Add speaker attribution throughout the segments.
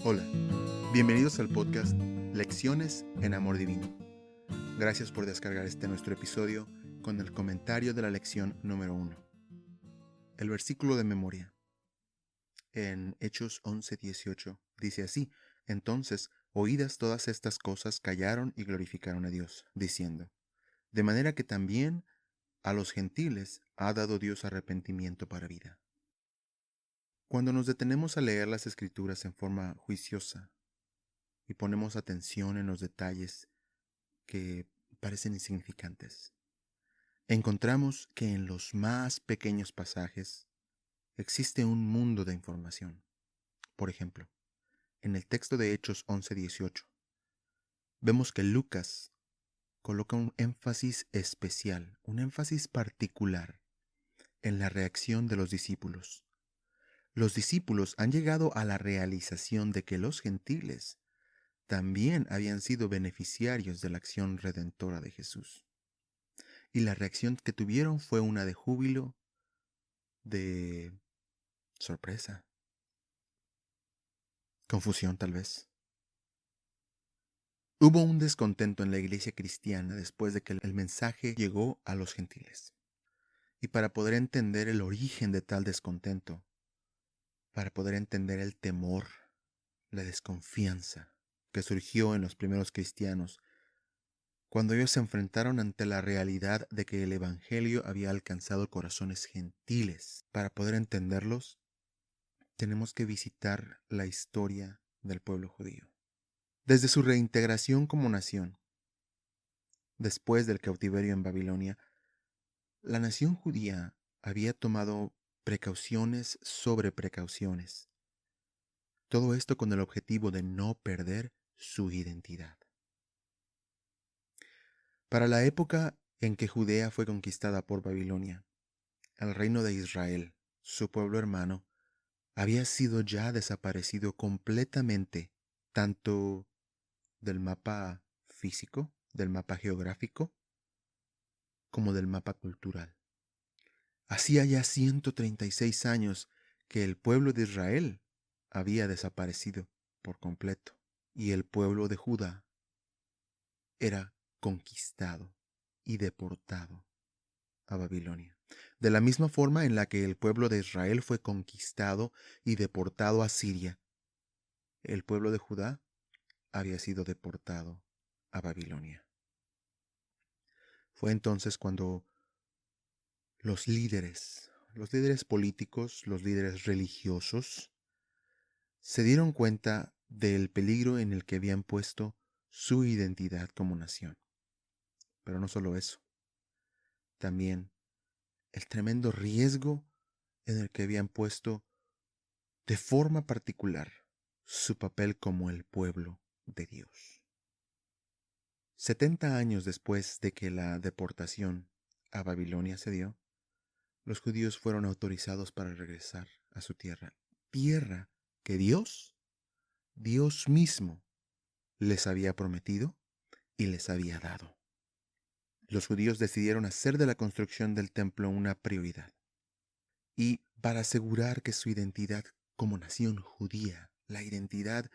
Speaker 1: Hola, bienvenidos al podcast Lecciones en Amor Divino. Gracias por descargar este nuestro episodio con el comentario de la lección número 1. El versículo de memoria en Hechos 11:18 dice así: Entonces, oídas todas estas cosas, callaron y glorificaron a Dios, diciendo: De manera que también a los gentiles ha dado Dios arrepentimiento para vida. Cuando nos detenemos a leer las Escrituras en forma juiciosa y ponemos atención en los detalles que parecen insignificantes, encontramos que en los más pequeños pasajes existe un mundo de información. Por ejemplo, en el texto de Hechos 11:18, vemos que Lucas coloca un énfasis especial, un énfasis particular en la reacción de los discípulos. Los discípulos han llegado a la realización de que los gentiles también habían sido beneficiarios de la acción redentora de Jesús. Y la reacción que tuvieron fue una de júbilo, de sorpresa, confusión tal vez. Hubo un descontento en la iglesia cristiana después de que el mensaje llegó a los gentiles. Y para poder entender el origen de tal descontento, para poder entender el temor, la desconfianza que surgió en los primeros cristianos, cuando ellos se enfrentaron ante la realidad de que el Evangelio había alcanzado corazones gentiles, para poder entenderlos, tenemos que visitar la historia del pueblo judío. Desde su reintegración como nación, después del cautiverio en Babilonia, la nación judía había tomado precauciones sobre precauciones. Todo esto con el objetivo de no perder su identidad. Para la época en que Judea fue conquistada por Babilonia, el reino de Israel, su pueblo hermano, había sido ya desaparecido completamente, tanto del mapa físico, del mapa geográfico, como del mapa cultural. Hacía ya 136 años que el pueblo de Israel había desaparecido por completo, y el pueblo de Judá era conquistado y deportado a Babilonia. De la misma forma en la que el pueblo de Israel fue conquistado y deportado a Siria, el pueblo de Judá había sido deportado a Babilonia. Fue entonces cuando los líderes políticos, los líderes religiosos, se dieron cuenta del peligro en el que habían puesto su identidad como nación. Pero no solo eso, también el tremendo riesgo en el que habían puesto de forma particular su papel como el pueblo de Dios. 70 años después de que la deportación a Babilonia se dio, los judíos fueron autorizados para regresar a su tierra que Dios mismo, les había prometido y les había dado. Los judíos decidieron hacer de la construcción del templo una prioridad. Y para asegurar que su identidad como nación judía, la identidad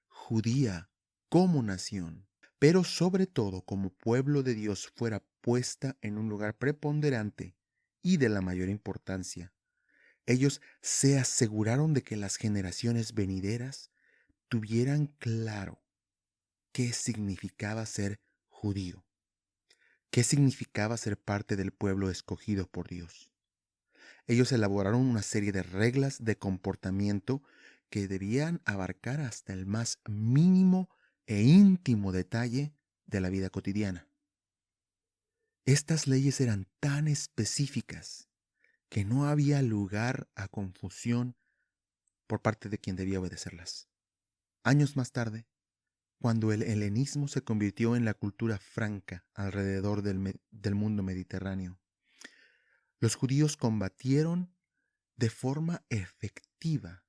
Speaker 1: judía como nación, pero sobre todo como pueblo de Dios, fuera puesta en un lugar preponderante y de la mayor importancia, ellos se aseguraron de que las generaciones venideras tuvieran claro qué significaba ser judío, qué significaba ser parte del pueblo escogido por Dios. Ellos elaboraron una serie de reglas de comportamiento que debían abarcar hasta el más mínimo e íntimo detalle de la vida cotidiana. Estas leyes eran tan específicas que no había lugar a confusión por parte de quien debía obedecerlas. Años más tarde, cuando el helenismo se convirtió en la cultura franca alrededor del mundo mediterráneo, los judíos combatieron de forma efectiva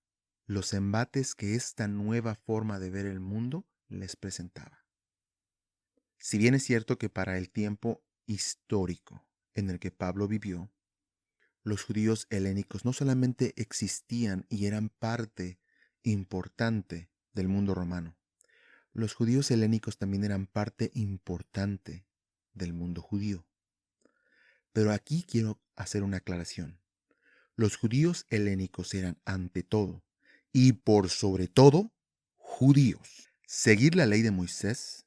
Speaker 1: los embates que esta nueva forma de ver el mundo les presentaba. Si bien es cierto que para el tiempo histórico en el que Pablo vivió, los judíos helénicos no solamente existían y eran parte importante del mundo romano. Los judíos helénicos también eran parte importante del mundo judío. Pero aquí quiero hacer una aclaración. Los judíos helénicos eran ante todo y por sobre todo judíos. Seguir la ley de Moisés,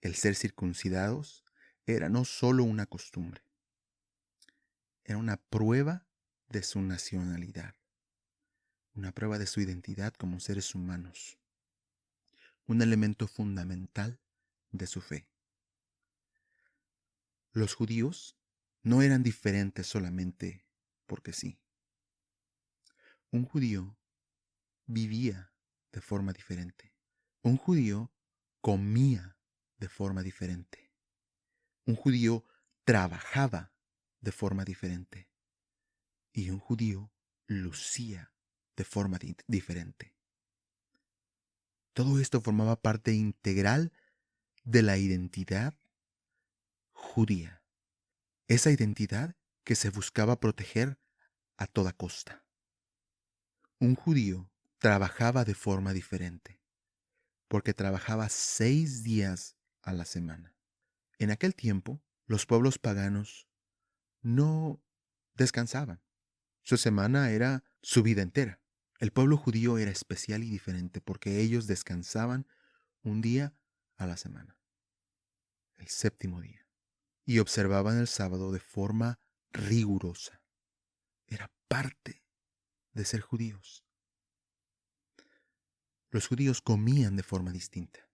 Speaker 1: el ser circuncidados, era no solo una costumbre, era una prueba de su nacionalidad, una prueba de su identidad como seres humanos, un elemento fundamental de su fe. Los judíos no eran diferentes solamente porque sí. Un judío vivía de forma diferente. Un judío comía de forma diferente. Un judío trabajaba de forma diferente. Y un judío lucía de forma diferente. Todo esto formaba parte integral de la identidad judía. Esa identidad que se buscaba proteger a toda costa. Un judío trabajaba de forma diferente, porque trabajaba 6 días a la semana. En aquel tiempo, los pueblos paganos no descansaban. Su semana era su vida entera. El pueblo judío era especial y diferente porque ellos descansaban un día a la semana, el séptimo día, y observaban el sábado de forma rigurosa. Era parte de ser judíos. Los judíos comían de forma distinta.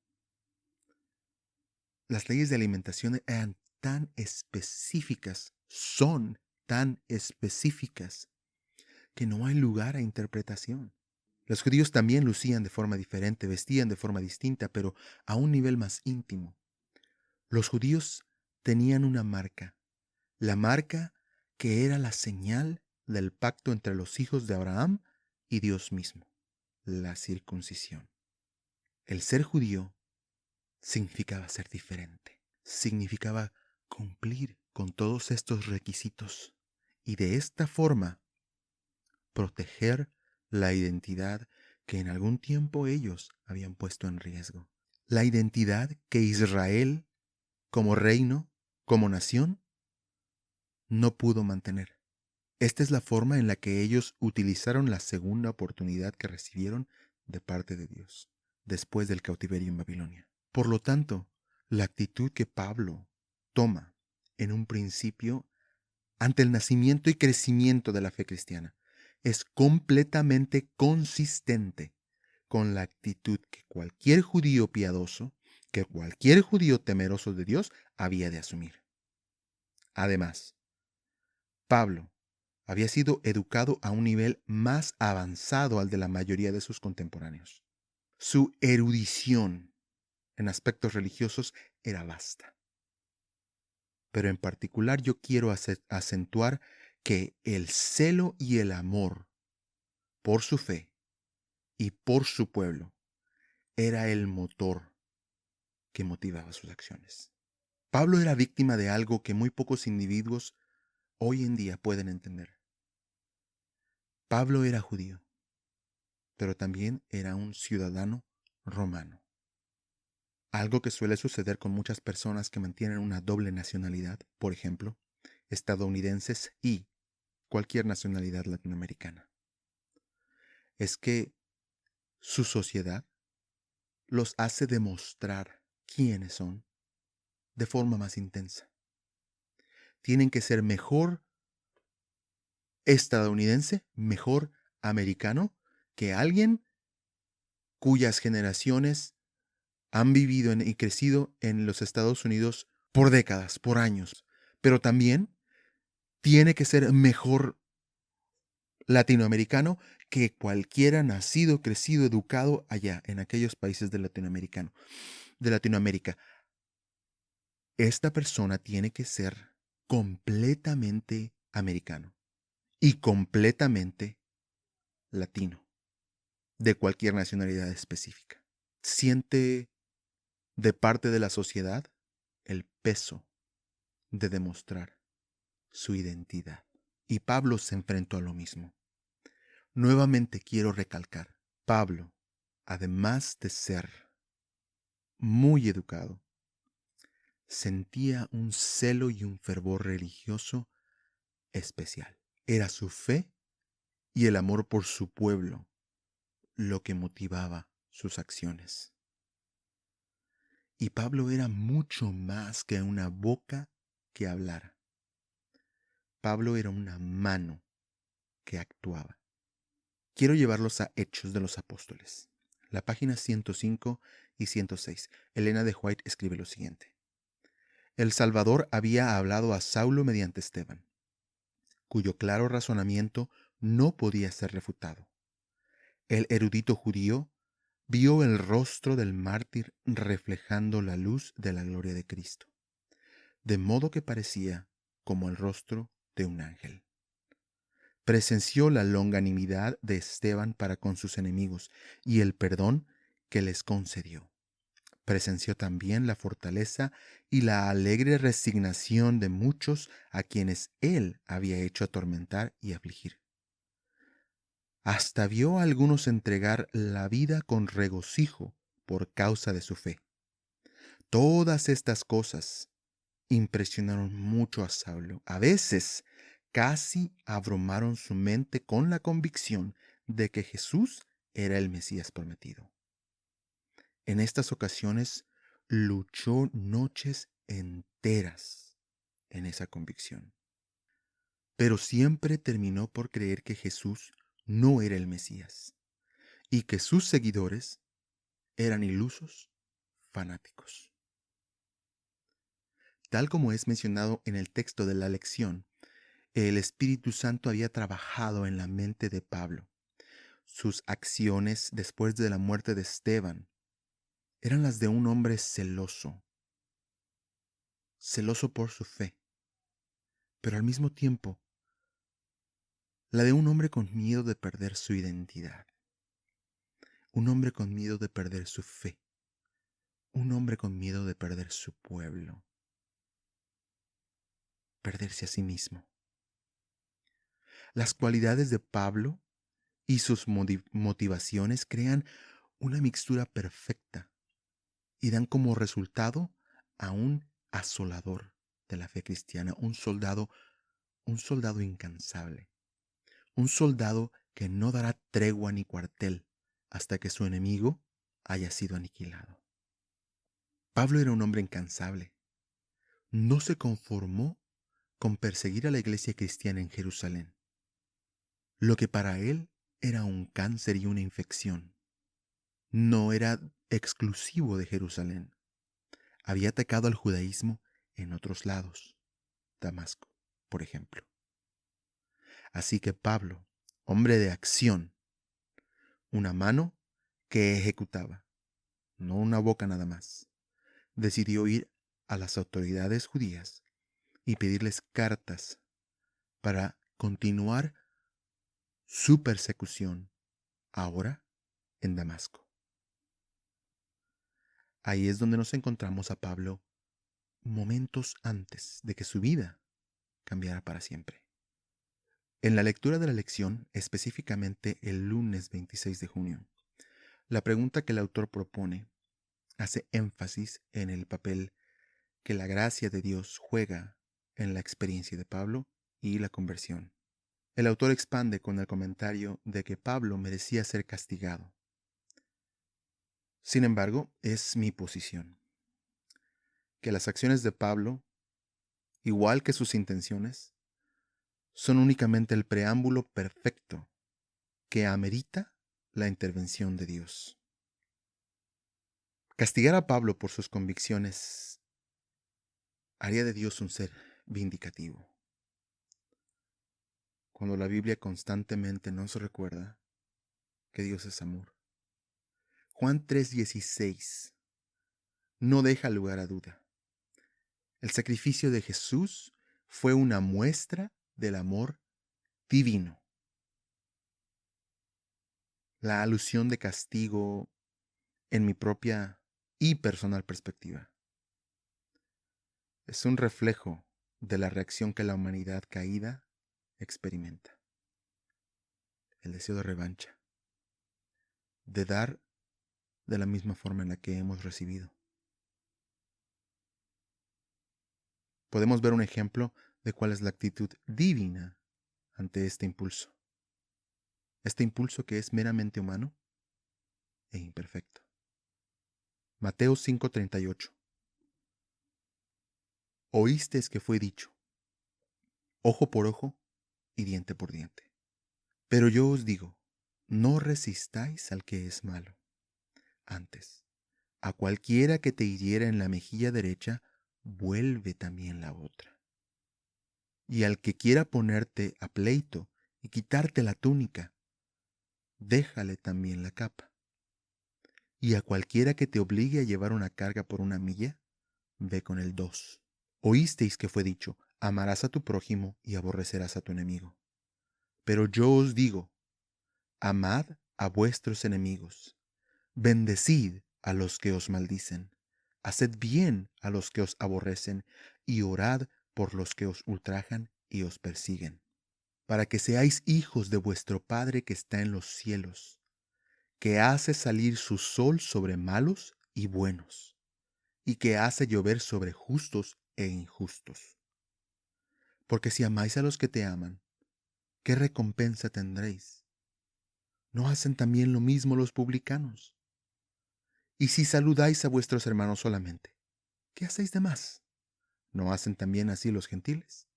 Speaker 1: Las leyes de alimentación eran tan específicas, son tan específicas, que no hay lugar a interpretación. Los judíos también lucían de forma diferente, vestían de forma distinta, pero a un nivel más íntimo. Los judíos tenían una marca, la marca que era la señal del pacto entre los hijos de Abraham y Dios mismo, la circuncisión. El ser judío significaba ser diferente, significaba cumplir con todos estos requisitos y de esta forma proteger la identidad que en algún tiempo ellos habían puesto en riesgo. La identidad que Israel, como reino, como nación, no pudo mantener. Esta es la forma en la que ellos utilizaron la segunda oportunidad que recibieron de parte de Dios, después del cautiverio en Babilonia. Por lo tanto, la actitud que Pablo toma en un principio ante el nacimiento y crecimiento de la fe cristiana es completamente consistente con la actitud que cualquier judío piadoso, que cualquier judío temeroso de Dios había de asumir. Además, Pablo había sido educado a un nivel más avanzado al de la mayoría de sus contemporáneos. Su erudición en aspectos religiosos era vasta. Pero en particular yo quiero acentuar que el celo y el amor por su fe y por su pueblo era el motor que motivaba sus acciones. Pablo era víctima de algo que muy pocos individuos hoy en día pueden entender. Pablo era judío, pero también era un ciudadano romano. Algo que suele suceder con muchas personas que mantienen una doble nacionalidad, por ejemplo, estadounidenses y cualquier nacionalidad latinoamericana. Es que su sociedad los hace demostrar quiénes son de forma más intensa. Tienen que ser mejor estadounidense, mejor americano que alguien cuyas generaciones han vivido y crecido en los Estados Unidos por décadas, por años. Pero también tiene que ser mejor latinoamericano que cualquiera nacido, crecido, educado allá, en aquellos países de Latinoamérica. Esta persona tiene que ser completamente americano y completamente latino, de cualquier nacionalidad específica. Siente de parte de la sociedad el peso de demostrar su identidad. Y Pablo se enfrentó a lo mismo. Nuevamente quiero recalcar, Pablo además de ser muy educado, sentía un celo y un fervor religioso especial. Era su fe y el amor por su pueblo lo que motivaba sus acciones. Y Pablo era mucho más que una boca que hablara. Pablo era una mano que actuaba. Quiero llevarlos a Hechos de los Apóstoles. La página 105 y 106. Elena de White escribe lo siguiente. El Salvador había hablado a Saulo mediante Esteban, cuyo claro razonamiento no podía ser refutado. El erudito judío vio el rostro del mártir reflejando la luz de la gloria de Cristo, de modo que parecía como el rostro de un ángel. Presenció la longanimidad de Esteban para con sus enemigos y el perdón que les concedió. Presenció también la fortaleza y la alegre resignación de muchos a quienes él había hecho atormentar y afligir. Hasta vio a algunos entregar la vida con regocijo por causa de su fe. Todas estas cosas impresionaron mucho a Saulo. A veces casi abrumaron su mente con la convicción de que Jesús era el Mesías prometido. En estas ocasiones luchó noches enteras en esa convicción, pero siempre terminó por creer que Jesús no era el Mesías y que sus seguidores eran ilusos fanáticos. Tal como es mencionado en el texto de la lección, el Espíritu Santo había trabajado en la mente de Pablo. Sus acciones después de la muerte de Esteban eran las de un hombre celoso, celoso por su fe, pero al mismo tiempo la de un hombre con miedo de perder su identidad, un hombre con miedo de perder su fe, un hombre con miedo de perder su pueblo, perderse a sí mismo. Las cualidades de Pablo y sus motivaciones crean una mixtura perfecta y dan como resultado a un asolador de la fe cristiana, un soldado incansable, un soldado que no dará tregua ni cuartel hasta que su enemigo haya sido aniquilado. Pablo era un hombre incansable. No se conformó con perseguir a la iglesia cristiana en Jerusalén, lo que para él era un cáncer y una infección. No era exclusivo de Jerusalén. Había atacado al judaísmo en otros lados, Damasco, por ejemplo. Así que Pablo, hombre de acción, una mano que ejecutaba, no una boca nada más, decidió ir a las autoridades judías y pedirles cartas para continuar su persecución, ahora en Damasco. Ahí es donde nos encontramos a Pablo momentos antes de que su vida cambiara para siempre. En la lectura de la lección, específicamente el lunes 26 de junio, la pregunta que el autor propone hace énfasis en el papel que la gracia de Dios juega en la experiencia de Pablo y la conversión. El autor expande con el comentario de que Pablo merecía ser castigado. Sin embargo, es mi posición que las acciones de Pablo, igual que sus intenciones, son únicamente el preámbulo perfecto que amerita la intervención de Dios. Castigar a Pablo por sus convicciones haría de Dios un ser vindicativo, cuando la Biblia constantemente nos recuerda que Dios es amor. Juan 3:16 no deja lugar a duda. El sacrificio de Jesús fue una muestra del amor divino. La alusión de castigo en mi propia y personal perspectiva es un reflejo de la reacción que la humanidad caída experimenta. El deseo de revancha, de dar de la misma forma en la que hemos recibido. Podemos ver un ejemplo de cuál es la actitud divina ante este impulso. Este impulso que es meramente humano e imperfecto. Mateo 5:38. Oísteis que fue dicho, ojo por ojo y diente por diente. Pero yo os digo, no resistáis al que es malo. Antes, a cualquiera que te hiriera en la mejilla derecha, vuelve también la otra. Y al que quiera ponerte a pleito y quitarte la túnica, déjale también la capa. Y a cualquiera que te obligue a llevar una carga por una milla, ve con el 2. Oísteis que fue dicho, amarás a tu prójimo y aborrecerás a tu enemigo. Pero yo os digo, amad a vuestros enemigos, bendecid a los que os maldicen, haced bien a los que os aborrecen, y orad por los que os ultrajan y os persiguen, para que seáis hijos de vuestro Padre que está en los cielos, que hace salir su sol sobre malos y buenos, y que hace llover sobre justos e injustos. Porque si amáis a los que te aman, ¿qué recompensa tendréis? ¿No hacen también lo mismo los publicanos? Y si saludáis a vuestros hermanos solamente, ¿qué hacéis de más? ¿No hacen también así los gentiles?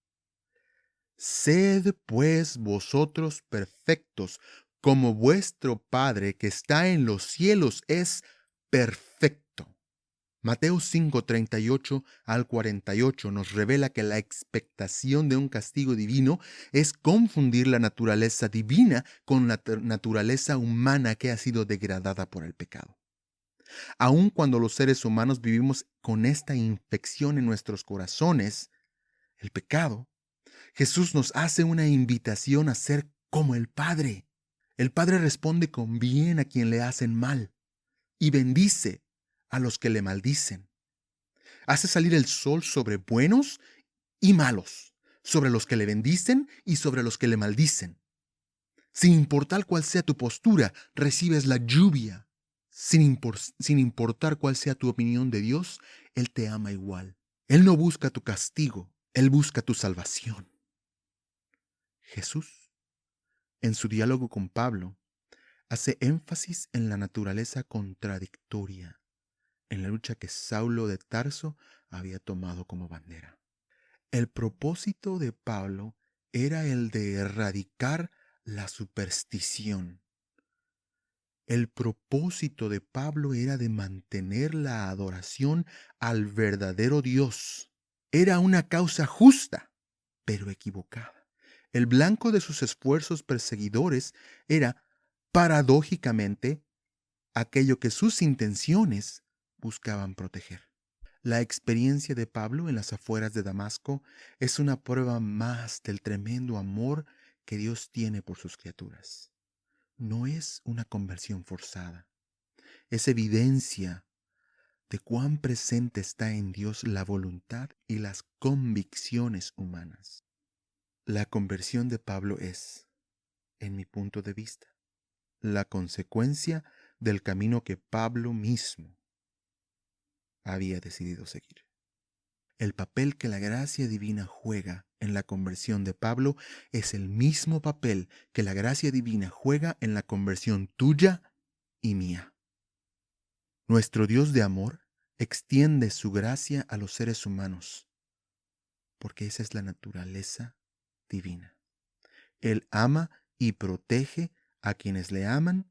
Speaker 1: Sed pues vosotros perfectos, como vuestro Padre que está en los cielos es perfecto. Mateo 5:38 al 48 nos revela que la expectación de un castigo divino es confundir la naturaleza divina con la naturaleza humana que ha sido degradada por el pecado. Aun cuando los seres humanos vivimos con esta infección en nuestros corazones, el pecado, Jesús nos hace una invitación a ser como el Padre. El Padre responde con bien a quien le hacen mal y bendice a los que le maldicen. Hace salir el sol sobre buenos y malos, sobre los que le bendicen y sobre los que le maldicen. Sin importar cuál sea tu postura, recibes la lluvia. Sin importar cuál sea tu opinión de Dios, Él te ama igual. Él no busca tu castigo, Él busca tu salvación. Jesús, en su diálogo con Pablo, hace énfasis en la naturaleza contradictoria, en la lucha que Saulo de Tarso había tomado como bandera. El propósito de Pablo era el de erradicar la superstición. El propósito de Pablo era de mantener la adoración al verdadero Dios. Era una causa justa, pero equivocada. El blanco de sus esfuerzos perseguidores era, paradójicamente, aquello que sus intenciones buscaban proteger. La experiencia de Pablo en las afueras de Damasco es una prueba más del tremendo amor que Dios tiene por sus criaturas. No es una conversión forzada, es evidencia de cuán presente está en Dios la voluntad y las convicciones humanas. La conversión de Pablo es, en mi punto de vista, la consecuencia del camino que Pablo mismo había decidido seguir. El papel que la gracia divina juega en la conversión de Pablo es el mismo papel que la gracia divina juega en la conversión tuya y mía. Nuestro Dios de amor extiende su gracia a los seres humanos, porque esa es la naturaleza divina. Él ama y protege a quienes le aman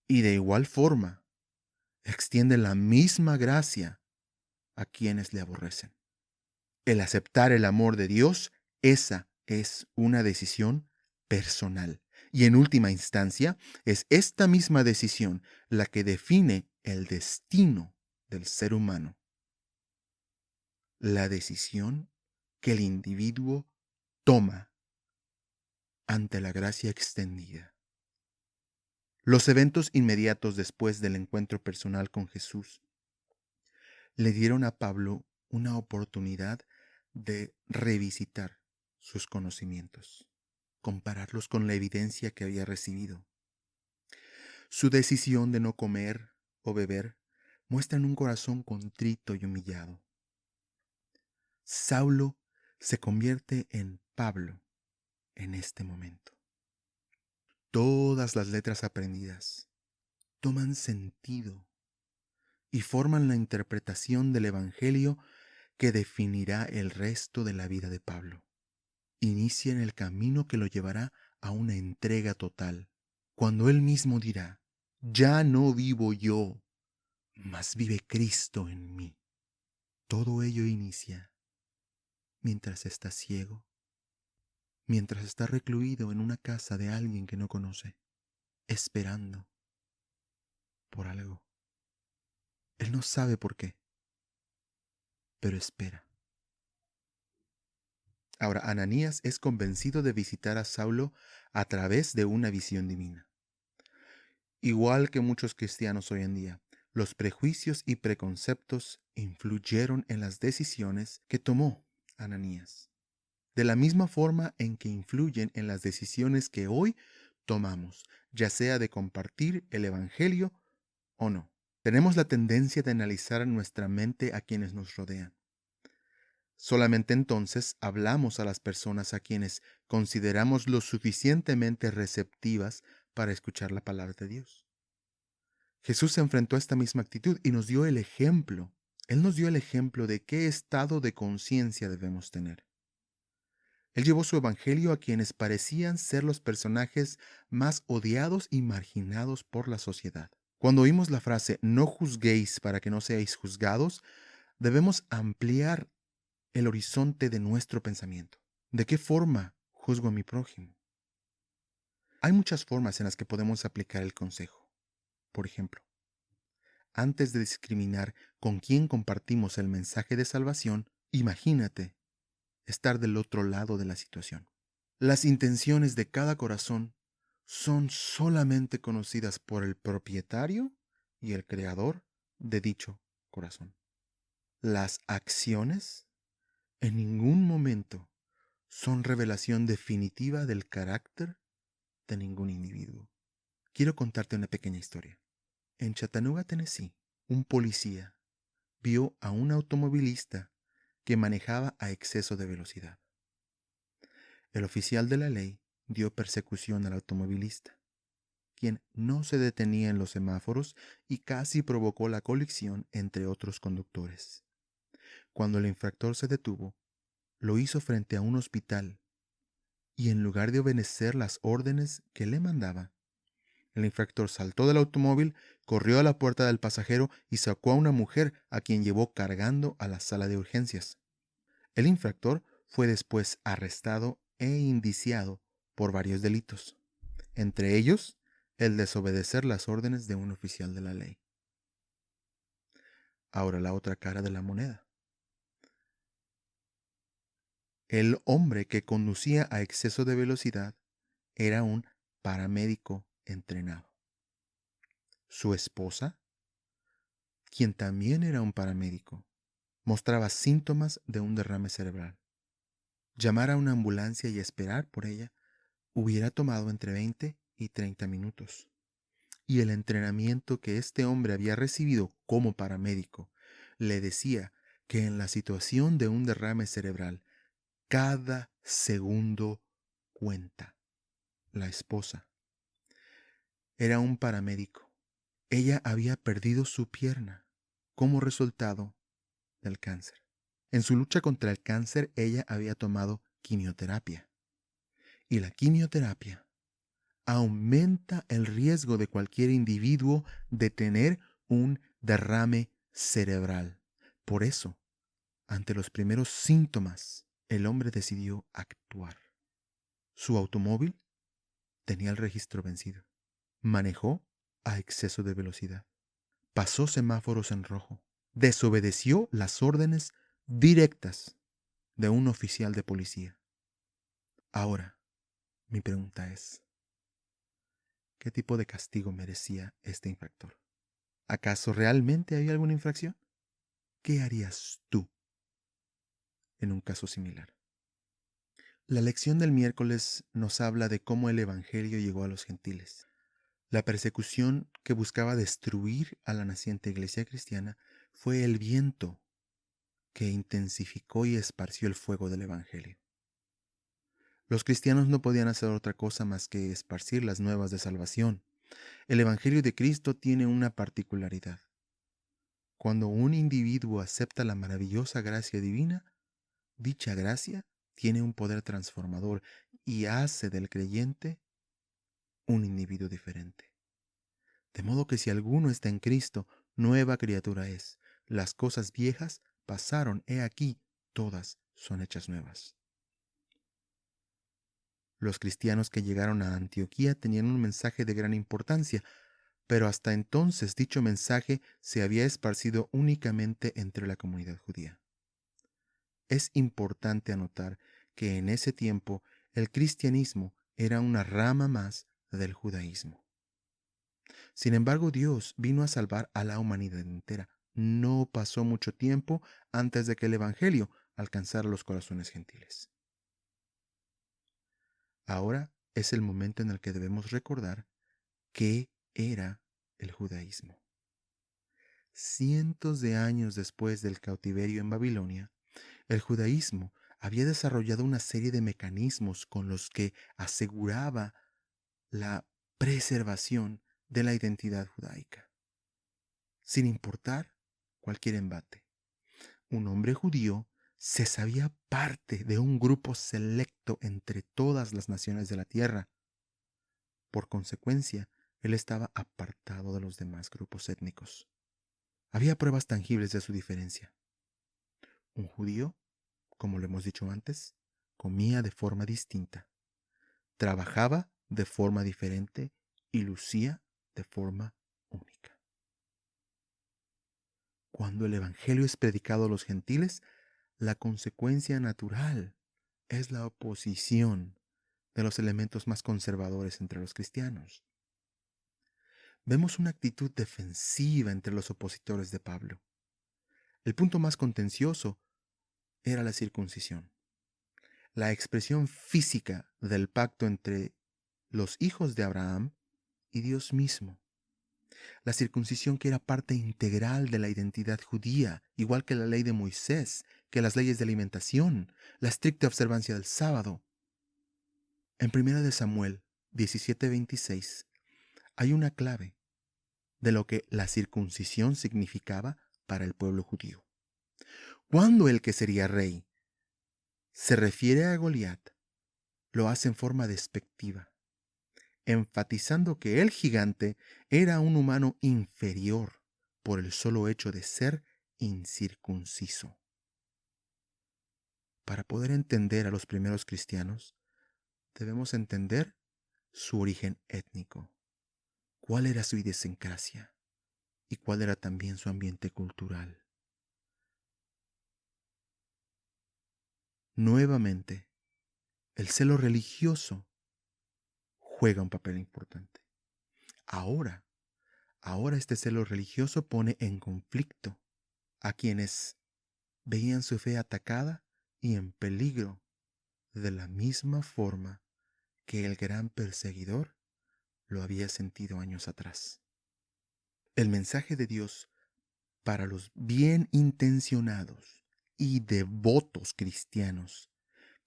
Speaker 1: y de igual forma extiende la misma gracia a quienes le aborrecen. El aceptar el amor de Dios, esa es una decisión personal. Y en última instancia, es esta misma decisión la que define el destino del ser humano. La decisión que el individuo toma ante la gracia extendida. Los eventos inmediatos después del encuentro personal con Jesús le dieron a Pablo una oportunidad de revisitar sus conocimientos, compararlos con la evidencia que había recibido. Su decisión de no comer o beber muestran un corazón contrito y humillado. Saulo se convierte en Pablo en este momento. Todas las letras aprendidas toman sentido y forman la interpretación del Evangelio que definirá el resto de la vida de Pablo. Inicia en el camino que lo llevará a una entrega total, cuando él mismo dirá: ya no vivo yo, mas vive Cristo en mí. Todo ello inicia mientras está ciego, mientras está recluido en una casa de alguien que no conoce, esperando por algo. Él no sabe por qué, pero espera. Ahora, Ananías es convencido de visitar a Saulo a través de una visión divina. Igual que muchos cristianos hoy en día, los prejuicios y preconceptos influyeron en las decisiones que tomó Ananías, de la misma forma en que influyen en las decisiones que hoy tomamos, ya sea de compartir el Evangelio o no. Tenemos la tendencia de analizar nuestra mente a quienes nos rodean. Solamente entonces hablamos a las personas a quienes consideramos lo suficientemente receptivas para escuchar la palabra de Dios. Jesús se enfrentó a esta misma actitud y nos dio el ejemplo. Él nos dio el ejemplo de qué estado de conciencia debemos tener. Él llevó su evangelio a quienes parecían ser los personajes más odiados y marginados por la sociedad. Cuando oímos la frase "no juzguéis para que no seáis juzgados", debemos ampliar el horizonte de nuestro pensamiento. ¿De qué forma juzgo a mi prójimo? Hay muchas formas en las que podemos aplicar el consejo. Por ejemplo, antes de discriminar con quién compartimos el mensaje de salvación, imagínate estar del otro lado de la situación. Las intenciones de cada corazón son solamente conocidas por el propietario y el creador de dicho corazón. Las acciones en ningún momento son revelación definitiva del carácter de ningún individuo. Quiero contarte una pequeña historia. En Chattanooga, Tennessee, un policía vio a un automovilista que manejaba a exceso de velocidad. El oficial de la ley dio persecución al automovilista, quien no se detenía en los semáforos y casi provocó la colisión entre otros conductores. Cuando el infractor se detuvo, lo hizo frente a un hospital y en lugar de obedecer las órdenes que le mandaba, el infractor saltó del automóvil, corrió a la puerta del pasajero y sacó a una mujer a quien llevó cargando a la sala de urgencias. El infractor fue después arrestado e indiciado por varios delitos, entre ellos el desobedecer las órdenes de un oficial de la ley. Ahora la otra cara de la moneda. El hombre que conducía a exceso de velocidad era un paramédico entrenado. Su esposa, quien también era un paramédico, mostraba síntomas de un derrame cerebral. Llamar a una ambulancia y esperar por ella hubiera tomado entre 20 y 30 minutos. Y el entrenamiento que este hombre había recibido como paramédico le decía que en la situación de un derrame cerebral, cada segundo cuenta. La esposa era un paramédico. Ella había perdido su pierna como resultado del cáncer. En su lucha contra el cáncer, ella había tomado quimioterapia. Y la quimioterapia aumenta el riesgo de cualquier individuo de tener un derrame cerebral. Por eso, ante los primeros síntomas, el hombre decidió actuar. Su automóvil tenía el registro vencido. Manejó a exceso de velocidad. Pasó semáforos en rojo. Desobedeció las órdenes directas de un oficial de policía. Ahora, mi pregunta es, ¿qué tipo de castigo merecía este infractor? ¿Acaso realmente había alguna infracción? ¿Qué harías tú en un caso similar? La lección del miércoles nos habla de cómo el Evangelio llegó a los gentiles. La persecución que buscaba destruir a la naciente iglesia cristiana fue el viento que intensificó y esparció el fuego del Evangelio. Los cristianos no podían hacer otra cosa más que esparcir las nuevas de salvación. El Evangelio de Cristo tiene una particularidad. Cuando un individuo acepta la maravillosa gracia divina, dicha gracia tiene un poder transformador y hace del creyente un individuo diferente. De modo que si alguno está en Cristo, nueva criatura es. Las cosas viejas pasaron, he aquí, todas son hechas nuevas. Los cristianos que llegaron a Antioquía tenían un mensaje de gran importancia, pero hasta entonces dicho mensaje se había esparcido únicamente entre la comunidad judía. Es importante anotar que en ese tiempo el cristianismo era una rama más del judaísmo. Sin embargo, Dios vino a salvar a la humanidad entera. No pasó mucho tiempo antes de que el Evangelio alcanzara los corazones gentiles. Ahora es el momento en el que debemos recordar qué era el judaísmo. Cientos de años después del cautiverio en Babilonia, el judaísmo había desarrollado una serie de mecanismos con los que aseguraba la preservación de la identidad judaica, sin importar cualquier embate. Un hombre judío se sabía parte de un grupo selecto entre todas las naciones de la tierra. Por consecuencia, él estaba apartado de los demás grupos étnicos. Había pruebas tangibles de su diferencia. Un judío, como lo hemos dicho antes, comía de forma distinta, trabajaba de forma diferente y lucía de forma única. Cuando el Evangelio es predicado a los gentiles, la consecuencia natural es la oposición de los elementos más conservadores entre los cristianos. Vemos una actitud defensiva entre los opositores de Pablo. El punto más contencioso era la circuncisión, la expresión física del pacto entre los hijos de Abraham y Dios mismo. La circuncisión que era parte integral de la identidad judía, igual que la ley de Moisés, que las leyes de alimentación, la estricta observancia del sábado. En 1 de Samuel 17:26 hay una clave de lo que la circuncisión significaba para el pueblo judío. Cuando el que sería rey se refiere a Goliat, lo hace en forma despectiva, enfatizando que el gigante era un humano inferior por el solo hecho de ser incircunciso. Para poder entender a los primeros cristianos, debemos entender su origen étnico, cuál era su idiosincrasia y cuál era también su ambiente cultural. Nuevamente, el celo religioso juega un papel importante. Ahora este celo religioso pone en conflicto a quienes veían su fe atacada y en peligro de la misma forma que el gran perseguidor lo había sentido años atrás. El mensaje de Dios para los bien intencionados y devotos cristianos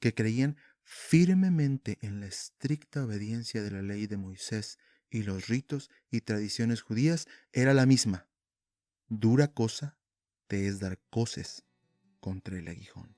Speaker 1: que creían firmemente en la estricta obediencia de la ley de Moisés y los ritos y tradiciones judías era la misma. Dura cosa te es dar coces contra el aguijón.